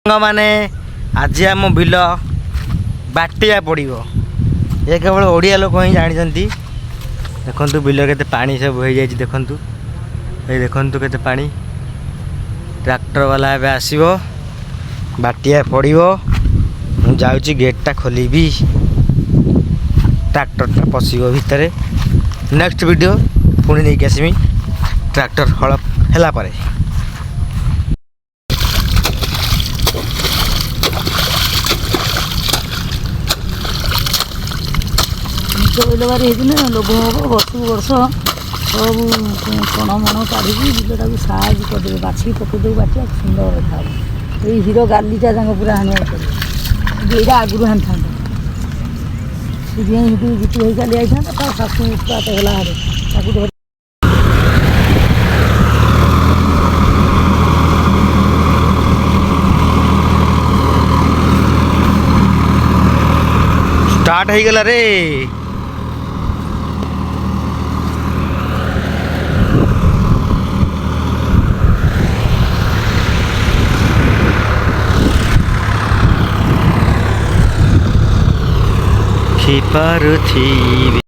मैंने आज आम बिल बाटिया पड़ो ये केवल ओडिया लोक ही जानते। देखु बिल के पानी सब हो जाए देखु ये देखु के पानी ट्रैक्टर वाला ए आसो बाटिया पड़ो मुझे गेटा खोल ट्रैक्टर पशिब भितर नेक्स्ट वीडियो पुणी नहीं आसमी ट्रैक्टर हल है। बिल बारी होती लोभ हम वर्ष वर्ष सब कण मण काढ़ी बिलटा को साइज करदे बाछी पकईदे बाटिया सुंदर देखा ये हीरो गालीटा पूरा हाणिया पड़े ये आगुरी हाणी था जीती हो चली आई था शाशु उत्पात है स्टार्ट हो गला रे खिपारुथी।